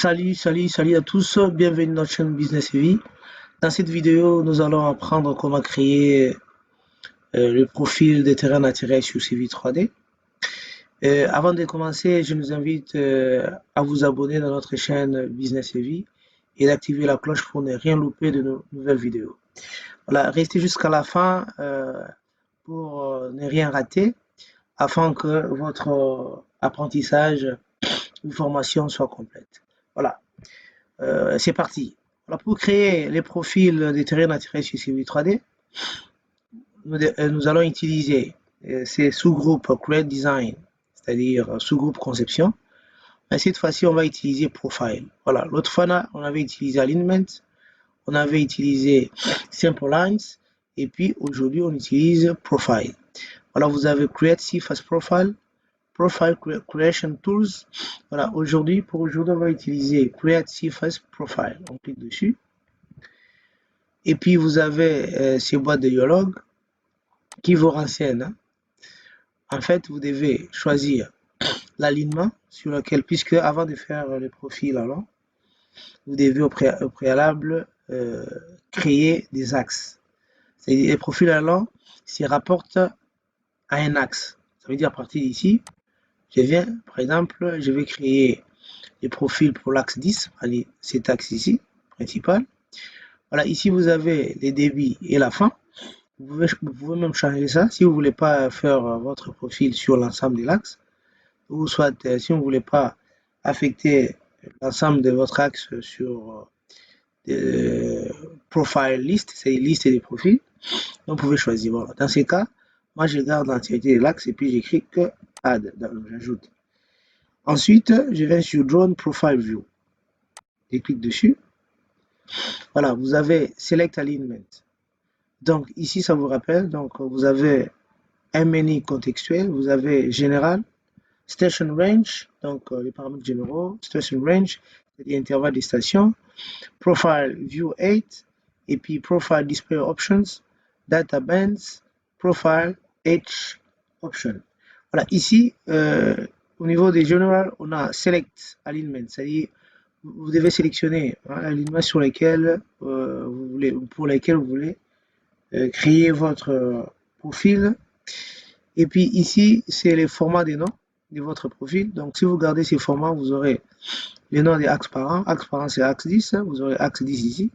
Salut à tous, bienvenue dans la chaîne Business et Vie. Dans cette vidéo, nous allons apprendre comment créer le profil des terrains naturels sur CV 3D. Avant de commencer, je vous invite à vous abonner dans notre chaîne Business et Vie et d'activer la cloche pour ne rien louper de nos nouvelles vidéos. Voilà, restez jusqu'à la fin pour ne rien rater afin que votre apprentissage ou formation soit complète. Voilà. C'est parti. Alors pour créer les profils des terrains naturels sur CV 3D, nous allons utiliser ces sous-groupes Create Design, c'est-à-dire sous-groupe conception. Et cette fois-ci, on va utiliser Profile. Voilà. L'autre fois, on avait utilisé Alignment, on avait utilisé Simple Lines, et puis aujourd'hui, on utilise Profile. Voilà, vous avez Create CFast Profile, Profile Creation Tools. Voilà, pour aujourd'hui, on va utiliser Create CFast Profile. On clique dessus. Et puis, vous avez ces boîtes de dialogue qui vous renseignent. Hein. En fait, vous devez choisir l'alignement sur lequel, puisque avant de faire le profil, alors, vous devez au préalable créer des axes. Les profils allant s'y rapportent à un axe. Ça veut dire à partir d'ici, je viens, par exemple, je vais créer les profils pour l'axe 10, allez, cet axe ici, principal. Voilà, ici vous avez les débits et la fin. Vous pouvez même changer ça si vous ne voulez pas faire votre profil sur l'ensemble de l'axe, ou soit si vous ne voulez pas affecter l'ensemble de votre axe sur profile list, c'est une liste des profils. Donc vous pouvez choisir. Voilà. Dans ces cas, moi je garde l'entièreté de l'axe et puis j'écris que add, j'ajoute. Ensuite, je vais sur Drone Profile View. Je clique dessus. Voilà, vous avez Select Alignment. Donc ici, ça vous rappelle, donc vous avez un menu contextuel, vous avez Général, Station Range, donc les paramètres généraux, Station Range, c'est-à-dire intervalle des stations, Profile View 8, et puis Profile Display Options, Data Bands, Profile H Option. Voilà, ici, au niveau des General, on a Select Alignment, c'est-à-dire vous devez sélectionner l'alignement sur lequel pour lesquels vous voulez créer votre profil. Et puis ici, c'est les formats des noms de votre profil. Donc, si vous gardez ces formats, vous aurez les noms des axes parents. Axe parent, c'est axe 10. Vous aurez axe 10 ici.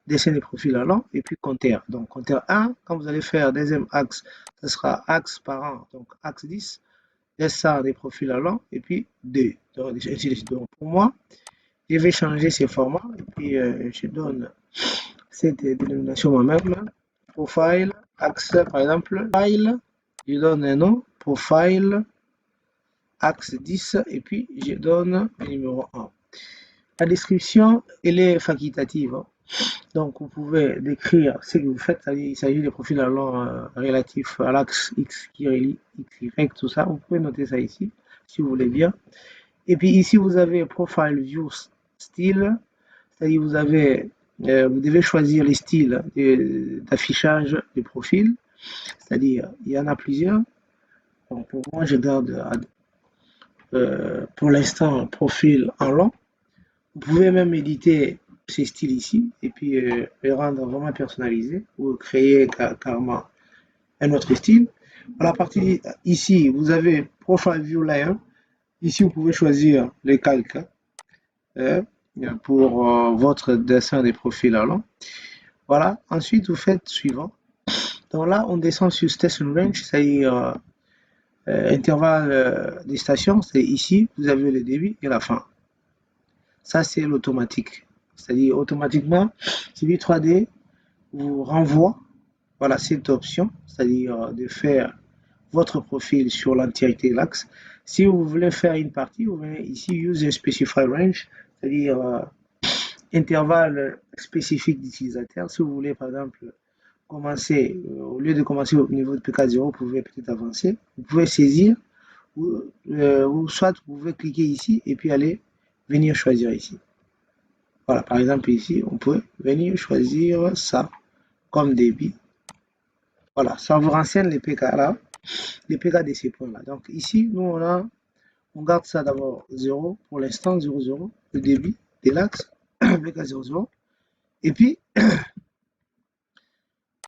Dessin des profils allant. Et puis compteur. Donc, compteur 1, quand vous allez faire deuxième axe, ce sera axe parent, donc axe 10. Dessin des profils allant. Et puis 2. Donc, pour moi, je vais changer ces formats. Et puis, je donne cette dénomination moi-même. Profile, axe, par exemple, file. Je donne un nom, profile, axe 10, et puis je donne le numéro 1. La description, elle est facultative. Hein. Donc, vous pouvez décrire ce que vous faites. Il s'agit des profils allant relatifs à l'axe X qui relie X, Y, tout ça. Vous pouvez noter ça ici, si vous voulez bien. Et puis ici, vous avez Profile View Style. C'est-à-dire, vous devez choisir les styles d'affichage des profils. C'est-à-dire, il y en a plusieurs. Bon, pour moi, je garde pour l'instant un profil en long. Vous pouvez même éditer ces styles ici et puis les rendre vraiment personnalisés ou créer carrément un autre style. À la partie ici, vous avez Profile View Layer. Ici, vous pouvez choisir les calques pour votre dessin des profils en long. Voilà. Ensuite, vous faites suivant. Donc là, on descend sur Station Range, c'est-à-dire intervalle des stations, c'est ici, vous avez le début et la fin. Ça, c'est l'automatique. C'est-à-dire, automatiquement, CV 3D vous renvoie, voilà, cette option, c'est-à-dire de faire votre profil sur l'entièreté de l'axe. Si vous voulez faire une partie, vous venez ici, Use a Specify Range, c'est-à-dire intervalle spécifique d'utilisateur. Si vous voulez, par exemple, commencer, au lieu de commencer au niveau de PK0, vous pouvez peut-être avancer. Vous pouvez saisir, ou soit vous pouvez cliquer ici et puis aller venir choisir ici. Voilà, par exemple ici, on peut venir choisir ça comme débit. Voilà, ça vous renseigne les PK là, les PK de ces points là. Donc ici, nous on garde ça d'abord 0 pour l'instant, 0, 0, le débit de l'axe VK00. Et puis,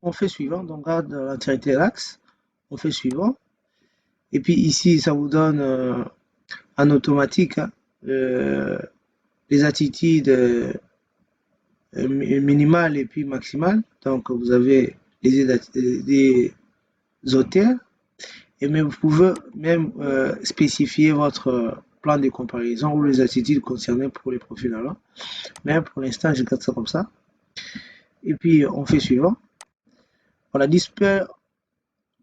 on fait suivant, donc on garde l'entièreté de l'axe, on fait suivant. Et puis ici, ça vous donne en automatique hein, les attitudes minimales et puis maximales. Donc vous avez les auteurs, et même vous pouvez même spécifier votre plan de comparaison ou les attitudes concernées pour les profils alors. Mais pour l'instant, je garde ça comme ça. Et puis on fait suivant. Voilà, display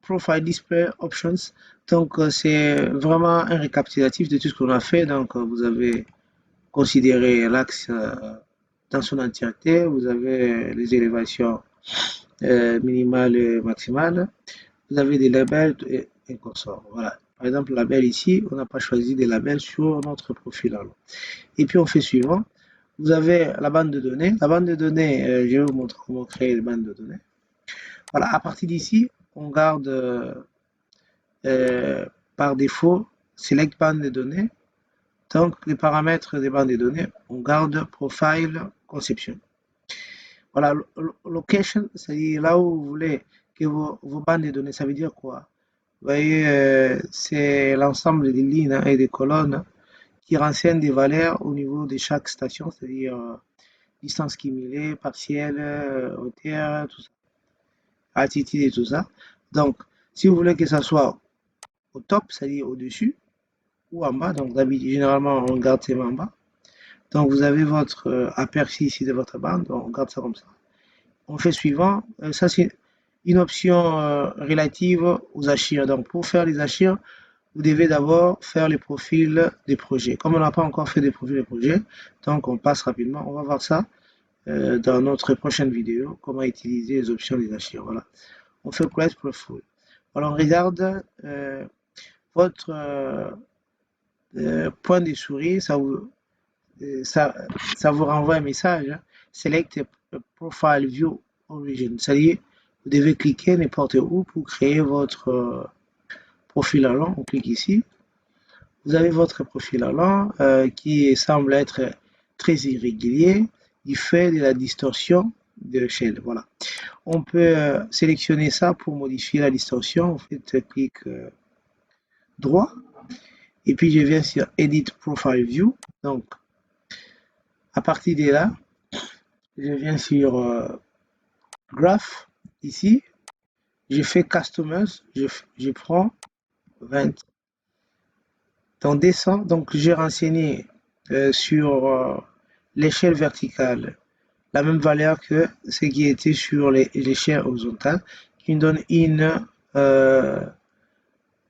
Profile Display Options. Donc, c'est vraiment un récapitulatif de tout ce qu'on a fait. Donc, vous avez considéré l'axe dans son entièreté. Vous avez les élévations minimales et maximales. Vous avez des labels et consorts. Voilà. Par exemple, label ici, on n'a pas choisi des labels sur notre profil. Alors. Et puis, on fait suivant. Vous avez la bande de données. La bande de données, je vais vous montrer comment créer une bande de données. Voilà, à partir d'ici, on garde par défaut select bande de données. Donc, les paramètres des bandes de données, on garde profile conception. Voilà, location, c'est-à-dire là où vous voulez que vos bandes de données, ça veut dire quoi? Vous voyez, c'est l'ensemble des lignes hein, et des colonnes qui renseignent des valeurs au niveau de chaque station, c'est-à-dire distance cumulée, partielle, hauteur, tout ça, altitude et tout ça. Donc, si vous voulez que ça soit au top, c'est-à-dire au-dessus, ou en bas, donc d'habitude, généralement, on garde ces mains en bas. Donc, vous avez votre aperçu ici de votre bande, on garde ça comme ça. On fait suivant, ça c'est une option relative aux archives. Donc, pour faire les archives, vous devez d'abord faire les profils des projets. Comme on n'a pas encore fait des profils des projets, donc on passe rapidement. On va voir ça dans notre prochaine vidéo, comment utiliser les options des archives. Voilà. On fait Create Profile. Alors, on regarde votre point de souris, ça vous renvoie un message. Hein. Select Profile View Origin. C'est-à-dire, vous devez cliquer n'importe où pour créer votre profil allant. On clique ici. Vous avez votre profil allant qui semble être très irrégulier du fait de la distorsion de l'échelle. Voilà. On peut sélectionner ça pour modifier la distorsion. Vous faites clic droit. Et puis, je viens sur Edit Profile View. Donc, à partir de là, je viens sur Graph, ici, je fais Customize, je prends 20. Donc, descend, donc j'ai renseigné sur l'échelle verticale la même valeur que ce qui était sur l'échelle horizontale, qui me donne une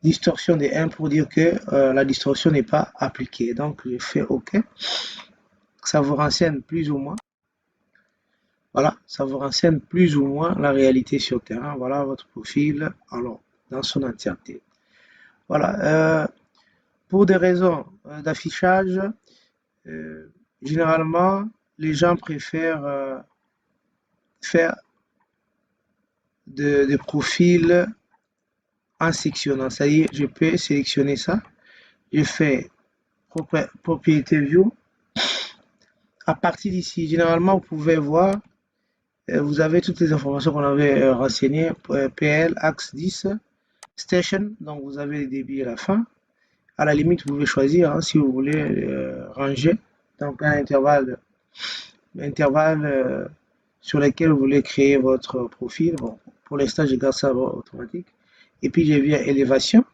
distorsion de 1 pour dire que la distorsion n'est pas appliquée. Donc, je fais OK. Ça vous renseigne plus ou moins. Voilà, ça vous renseigne plus ou moins la réalité sur terrain. Voilà votre profil, alors, dans son entièreté. Voilà, pour des raisons d'affichage, généralement, les gens préfèrent faire des profils en sectionnant. C'est-à-dire, je peux sélectionner ça. Je fais Propriété View. À partir d'ici, généralement, vous pouvez voir vous avez toutes les informations qu'on avait renseignées, PL, axe 10, station, donc vous avez les débits à la fin. À la limite, vous pouvez choisir hein, si vous voulez ranger, donc un intervalle sur lequel vous voulez créer votre profil. Bon, pour l'instant, je garde ça automatique. Et puis, je viens élévation.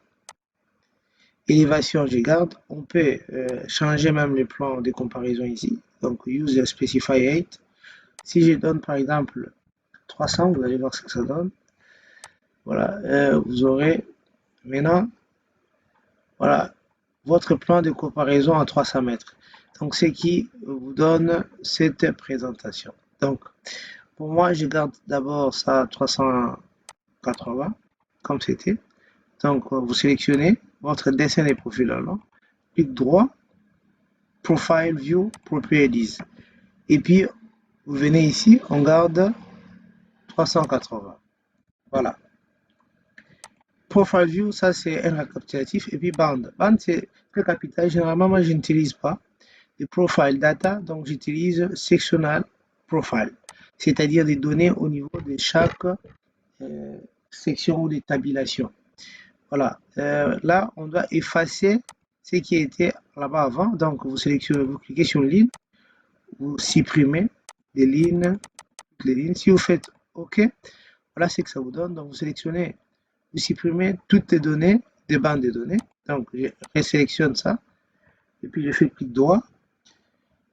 Élévation, je garde. On peut changer même le plan de comparaison ici. Donc, use specify 8. Si je donne par exemple 300, vous allez voir ce que ça donne. Voilà, vous aurez maintenant voilà, votre plan de comparaison à 300 mètres. Donc, ce qui vous donne cette présentation. Donc, pour moi, je garde d'abord ça à 380, comme c'était. Donc, vous sélectionnez votre dessin des profils allant, clic droit, Profile View Properties. Et puis, vous venez ici, on garde 380. Voilà. Profile View, ça c'est un récapitulatif. Et puis bande. Bande, c'est très capital. Généralement, moi, je n'utilise pas. les profile data, donc j'utilise sectional profile, c'est-à-dire des données au niveau de chaque section ou de tabulation. Voilà, là on doit effacer ce qui était là-bas avant, donc vous sélectionnez, vous cliquez sur une ligne, vous supprimez des lignes, toutes les lignes. Si vous faites OK, voilà ce que ça vous donne. Donc vous sélectionnez, vous supprimez toutes les données des bandes de données. Donc je resélectionne ça et puis je fais clic droit,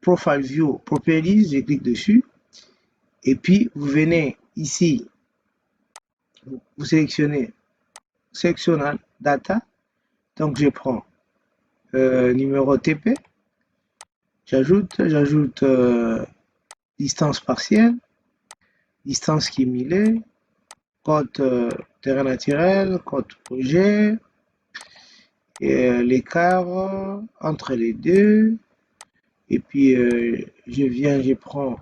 Profile View Properties, je clique dessus et puis vous venez ici, vous sélectionnez Sectional Data. Donc je prends numéro TP, j'ajoute distance partielle, distance cumulée, code terrain naturel, code projet, et l'écart entre les deux, et puis je prends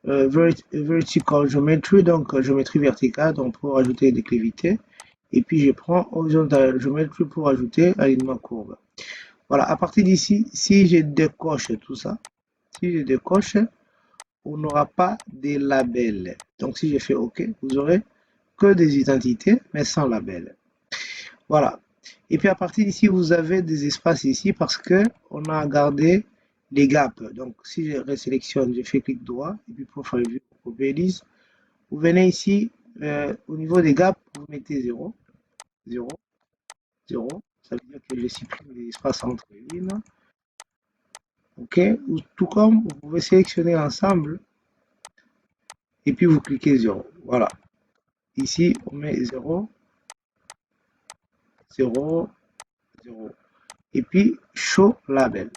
vertical geometry, donc géométrie verticale, donc pour ajouter des déclivité, et puis je prends horizontal geometry pour ajouter alignement courbe. Voilà, à partir d'ici, si je décoche tout ça, si je décoche, on n'aura pas de label. Donc si je fais OK, vous aurez que des identités, mais sans label. Voilà. Et puis à partir d'ici, vous avez des espaces ici parce que on a gardé les gaps. Donc si je resélectionne, je fais clic droit, et puis Profile View, Properties, vous venez ici, au niveau des gaps, vous mettez 0, 0, 0. Ça veut dire que je supprime les espaces entre les lignes. OK. Tout comme vous pouvez sélectionner ensemble et puis vous cliquez 0. Voilà. Ici, on met 0, 0, 0. Et puis, show label.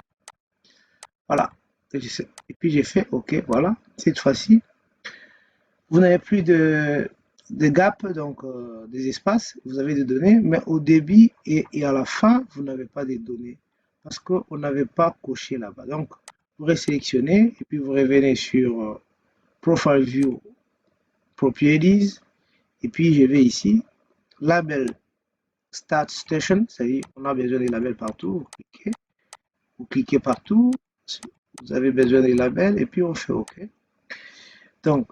Voilà. Et puis, j'ai fait OK. Voilà. Cette fois-ci, vous n'avez plus de gap, donc des espaces. Vous avez des données, mais au début et à la fin, vous n'avez pas de données parce qu'on n'avait pas coché là-bas. Donc, vous resélectionnez et puis vous revenez sur Profile View Properties. Et puis, je vais ici, label Start Station, c'est-à-dire on a besoin des labels partout. Vous cliquez partout, vous avez besoin des labels et puis on fait OK. Donc,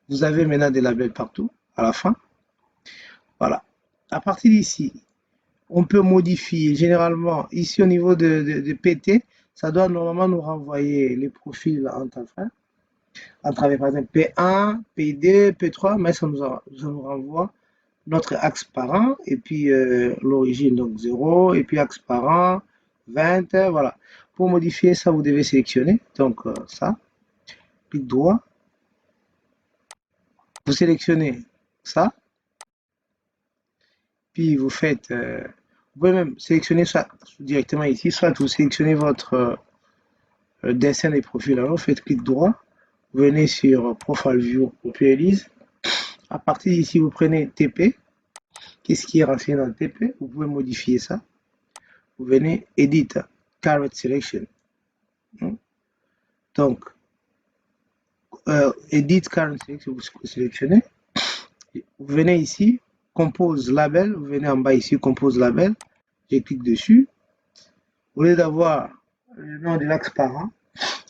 vous avez maintenant des labels partout à la fin. Voilà. À partir d'ici, on peut modifier généralement ici au niveau de PT, ça doit normalement nous renvoyer les profils en travers, par exemple P1, P2, P3, mais ça nous renvoie notre axe parent et puis l'origine, donc 0, et puis axe parent 20, voilà. Pour modifier ça, vous devez sélectionner, donc ça, clic droit, vous sélectionnez ça, puis vous faites, vous pouvez même sélectionner ça directement ici, soit vous sélectionnez votre dessin des profils, alors vous faites clic droit, vous venez sur Profile View Properties, à partir d'ici, vous prenez TP, qu'est-ce qui est renseigné dans le TP, vous pouvez modifier ça, vous venez Edit, Current Selection. Donc, Edit Current Selection, vous sélectionnez. Vous venez ici, Compose Label. Vous venez en bas ici, Compose Label. Je clique dessus. Au lieu d'avoir le nom de l'axe parent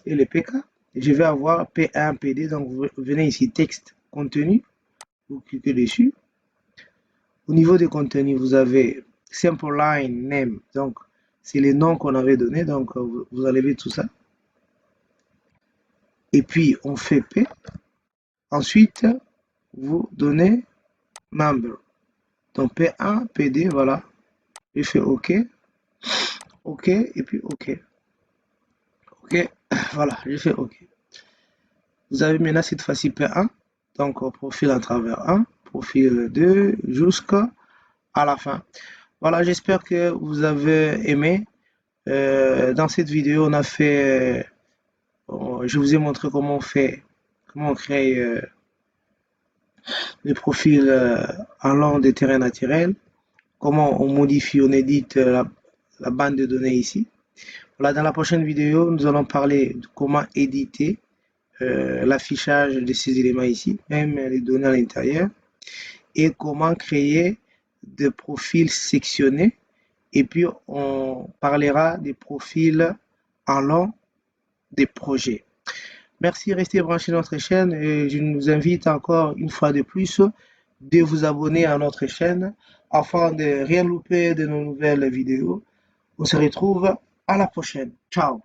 et le PK, je vais avoir P1, PD. Donc, vous venez ici, Texte, Contenu. Vous cliquez dessus. Au niveau des contenus, vous avez Simple Line Name. Donc, c'est les noms qu'on avait donnés. Donc, vous enlevez tout ça. Et puis, on fait P. Ensuite, vous donnez Number. Donc, P1, PD, voilà. Je fais OK. OK, et puis OK. OK, voilà, je fais OK. Vous avez maintenant cette fois-ci P1. Donc, profil à travers 1, profil 2, jusqu'à la fin. Voilà, j'espère que vous avez aimé. Dans cette vidéo, on a fait, je vous ai montré comment on crée les profils en langue de terrain naturel, comment on modifie, on édite la bande de données ici. Voilà, dans la prochaine vidéo, nous allons parler de comment éditer l'affichage de ces éléments ici, même les données à l'intérieur, et comment créer des profils sectionnés. Et puis, on parlera des profils en long des projets. Merci, restez branchés sur notre chaîne et je vous invite encore une fois de plus de vous abonner à notre chaîne afin de rien louper de nos nouvelles vidéos. On se retrouve à la prochaine. Ciao.